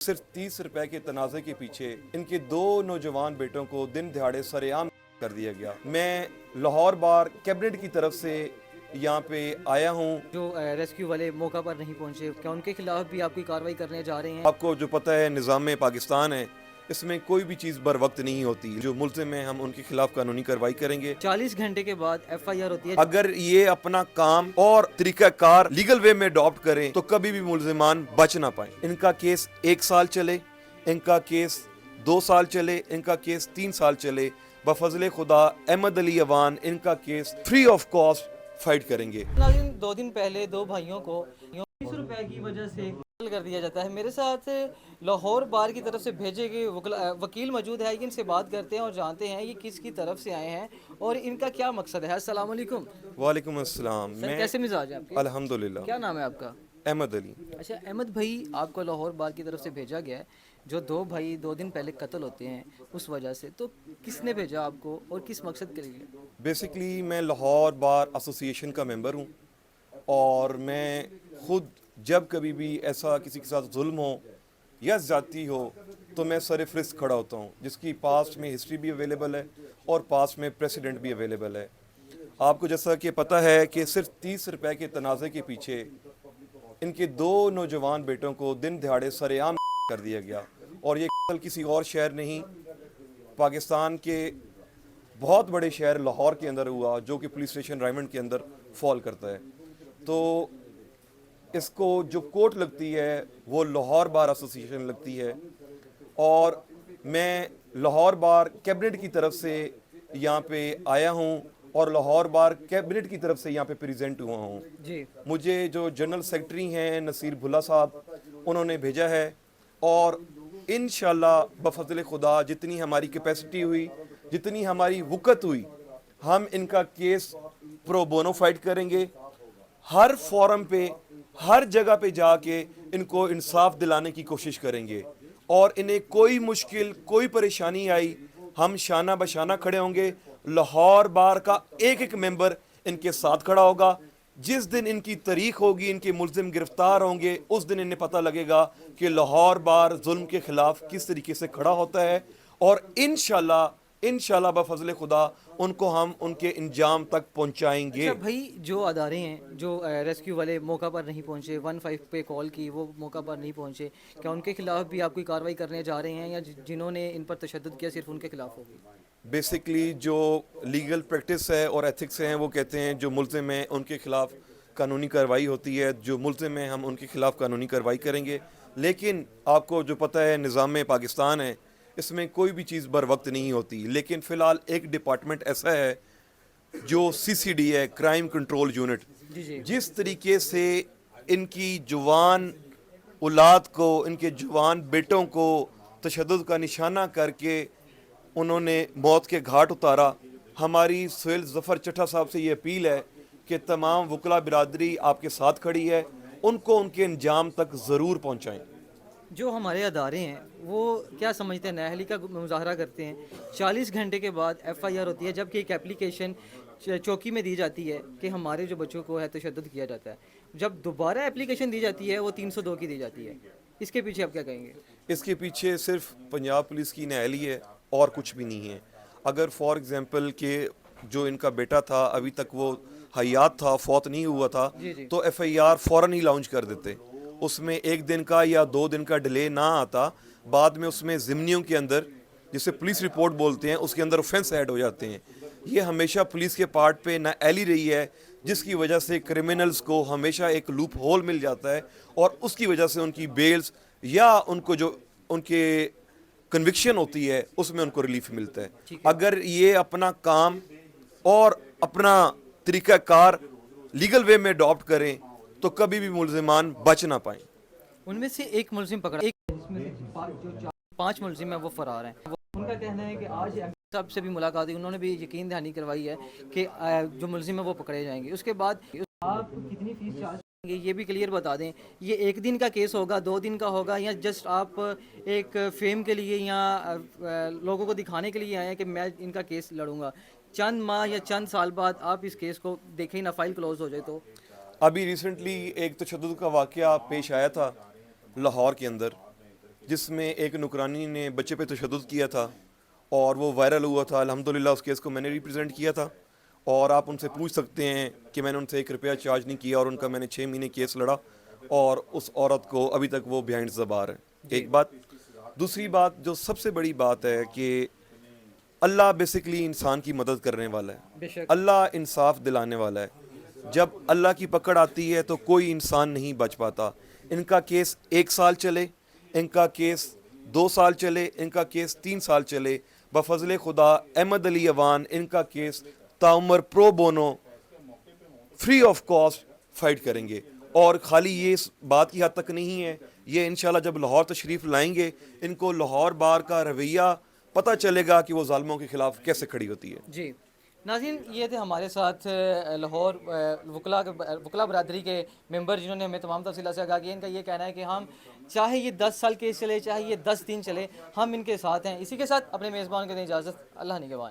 सिर्फ 30 रुपए के तनाज़े के पीछे इनके 2 नौजवान बेटों को दिन दिहाड़े सरेआम कर दिया गया। मैं लाहौर बार कैबिनेट की तरफ से यहाँ पे आया हूँ। जो रेस्क्यू वाले मौका पर नहीं पहुंचे, क्या उनके खिलाफ भी आप कोई कार्रवाई करने जा रहे हैं? आपको जो पता है निज़ाम पाकिस्तान है, इसमें कोई भी चीज़ बर वक्त नहीं होती। जो मुल्ज़िम हैं हम उनके खिलाफ कानूनी कार्रवाई करेंगे। 40 घंटे के बाद FIR होती है। अगर ये अपना काम और तरीक़ाकार लीगल वे में अडॉप्ट करें तो कभी भी मुल्ज़िमान बच ना पाए। इनका केस 1 साल चले, इनका केस 2 साल चले, इनका केस 3 साल चले, बफज़ले खुदा अहमद अली अवान इनका case free of cost fight करेंगे। 2 दिन पहले 2 भाइयों को 30 रुपए की वजह से कत्ल कर दिया जाता है। मेरे साथ लाहौर बार की तरफ से भेजे गए वकील मौजूद है। इनसे बात करते हैं और जानते हैं ये किसकी तरफ से आए हैं और इनका क्या मकसद है। अस्सलाम वालेकुम। वालेकुम अस्सलाम। सर, कैसे मिजाज है आपके? अल्हम्दुलिल्लाह। क्या नाम है आपका? अहमद अली। अच्छा अहमद भाई, आपको लाहौर बार की तरफ से भेजा गया है। जो 2 भाई 2 दिन पहले कत्ल होते हैं उस वजह से, तो किसने भेजा आपको और किस मकसद के लिए? बेसिकली मैं लाहौर बार एसोसिएशन का मेंबर हूँ और मैं खुद जब कभी भी ऐसा किसी के साथ जुल्म हो या ज़्यादती हो तो मैं सर फहरिस्त खड़ा होता हूँ, जिसकी पास्ट में हिस्ट्री भी अवेलेबल है और पास्ट में प्रेसिडेंट भी अवेलेबल है। आपको जैसा कि पता है कि सिर्फ 30 रुपए के तनाज़े के पीछे इनके 2 नौजवान बेटों को दिन दिहाड़े सरेआम कर दिया गया और ये कत्ल किसी और शहर नहीं, पाकिस्तान के बहुत बड़े शहर लाहौर के अंदर हुआ, जो कि पुलिस स्टेशन रायमंड के अंदर फॉल करता है। तो इसको जो कोर्ट लगती है वो लाहौर बार एसोसिएशन लगती है और मैं लाहौर बार कैबिनेट की तरफ से यहाँ पे आया हूँ और लाहौर बार कैबिनेट की तरफ से यहाँ पे प्रेजेंट हुआ हूँ जी। मुझे जो जनरल सेक्रेटरी हैं नसीर भुल्ला साहब, उन्होंने भेजा है और इंशाल्लाह बफज़ल खुदा जितनी हमारी कैपेसिटी हुई, जितनी हमारी वक़्त हुई, हम इनका केस प्रो बोनो फाइट करेंगे। हर फोरम पे, हर जगह पे जाके इनको इंसाफ दिलाने की कोशिश करेंगे और इन्हें कोई मुश्किल, कोई परेशानी आई, हम शाना बशाना खड़े होंगे। लाहौर बार का एक एक मेंबर इनके साथ खड़ा होगा। जिस दिन इनकी तारीख होगी, इनके मुल्ज़िम गिरफ्तार होंगे, उस दिन इन्हें पता लगेगा कि लाहौर बार जुल्म के ख़िलाफ़ किस तरीके से खड़ा होता है और इंशाल्लाह बफज़ल खुदा उनको हम उनके इंजाम तक पहुंचाएंगे। अच्छा भाई, जो अदारे हैं, जो रेस्क्यू वाले मौका पर नहीं पहुंचे, 15 पे कॉल की, वो मौका पर नहीं पहुंचे, क्या उनके खिलाफ भी आप कोई कार्रवाई करने जा रहे हैं या जिन्होंने इन पर तशद्दुद किया सिर्फ उनके खिलाफ होगी? बेसिकली जो लीगल प्रैक्टिस है और एथिक्स हैं वो कहते हैं जो मुल्ज़िम हैं उनके खिलाफ कानूनी कार्रवाई होती है, जो मुल्ज़िम हैं हम उनके खिलाफ कानूनी कार्रवाई करेंगे। लेकिन आपको जो पता है निज़ाम पाकिस्तान है, इसमें कोई भी चीज़ बर वक्त नहीं होती। लेकिन फ़िलहाल एक डिपार्टमेंट ऐसा है जो CCD है, क्राइम कंट्रोल यूनिट, जिस तरीके से इनकी जवान औलाद को, इनके जवान बेटों को तशद्दुद का निशाना करके उन्होंने मौत के घाट उतारा। हमारी सुहेल ज़फ़र चट्टा साहब से ये अपील है कि तमाम वकला बिरादरी आपके साथ खड़ी है, उनको उनके अंजाम तक ज़रूर पहुँचाएँ। जो हमारे अदारे हैं वो क्या समझते हैं, नाअहली का मुजाहरा करते हैं, 40 घंटे के बाद FIR होती है, जबकि एक एप्लीकेशन चौकी में दी जाती है कि हमारे जो बच्चों को है तशद्दुद किया जाता है। जब दोबारा एप्लीकेशन दी जाती है वो 302 की दी जाती है। इसके पीछे आप क्या कहेंगे? इसके पीछे सिर्फ पंजाब पुलिस की नाअहली है और कुछ भी नहीं है। अगर फॉर एग्जांपल के जो इनका बेटा था अभी तक वो हयात था, फौत नहीं हुआ था, तो FIR फ़ौरन ही लॉन्च कर देते। उसमें 1 दिन का या 2 दिन का डिले ना आता, बाद में उसमें ज़िम्नियों के अंदर, जिसे पुलिस रिपोर्ट बोलते हैं, उसके अंदर ऑफेंस ऐड हो जाते हैं। ये हमेशा पुलिस के पार्ट पे नाअहली रही है, जिसकी वजह से क्रिमिनल्स को हमेशा एक लूप होल मिल जाता है और उसकी वजह से उनकी बेल्स या उनको जो उनके कन्विक्शन होती है उसमें उनको रिलीफ मिलता है। अगर ये अपना काम और अपना तरीक़ाकार लीगल वे में अडॉप्ट करें तो कभी भी मुल्ज़िमान बच ना पाएँ। उनमें से एक मुल्ज़िम पकड़ा, एक जिसमें से 5 मुल्ज़िम हैं वो फरार हैं। उनका कहना है कि आज साहब से भी मुलाकात हुई, उन्होंने भी यकीन दहानी करवाई है कि जो मुल्ज़िम है वो पकड़े जाएंगे। उसके बाद आप कितनी फीस चार्ज करेंगे ये भी क्लियर बता दें। ये 1 दिन का केस होगा, 2 दिन का होगा, या जस्ट आप एक फेम के लिए या लोगों को दिखाने के लिए आए हैं कि मैं इनका केस लड़ूंगा? चंद माह या चंद साल बाद आप इस केस को देखें ना, फाइल क्लोज हो जाए तो। अभी रिसेंटली एक तशद्दुद का वाक़या पेश आया था लाहौर के अंदर, جس میں ایک نکرانی نے بچے پہ تشدد کیا تھا اور وہ وائرل ہوا تھا. الحمدللہ اس کیس کو میں نے ریپرزینٹ کیا تھا, اور آپ ان سے پوچھ سکتے ہیں کہ میں نے ان سے 1 روپیہ چارج نہیں کیا, اور ان کا میں نے 6 مہینے کیس لڑا, اور اس عورت کو ابھی تک وہ بیہائنڈ دا بار ہے. ایک بات. دوسری بات جو سب سے بڑی بات ہے کہ اللہ بیسکلی انسان کی مدد کرنے والا ہے, بے شک. اللہ انصاف دلانے والا ہے. جب اللہ کی پکڑ آتی ہے تو کوئی انسان نہیں بچ پاتا. ان کا کیس 1 سال چلے, ان کا کیس 2 سال چلے, ان کا کیس 3 سال چلے, بفضل خدا احمد علی اوان ان کا کیس تعمر pro bono free of cost fight کریں گے. اور خالی یہ اس بات کی حد تک نہیں ہے, یہ انشاءاللہ جب لاہور تشریف لائیں گے ان کو لاہور بار کا رویہ پتہ چلے گا کہ وہ ظالموں کے خلاف کیسے کھڑی ہوتی ہے. جی ناظرین, یہ تھے ہمارے ساتھ لاہور وکلا برادری کے ممبر جنہوں نے ہمیں تمام تفصیلات سے آگاہ کیا. ان کا یہ کہنا ہے کہ ہم چاہے یہ 10 سال کیس چلے, چاہے یہ 10 دن چلے, ہم ان کے ساتھ ہیں. اسی کے ساتھ اپنے میزبان کو دیں اجازت. اللہ نگہبان.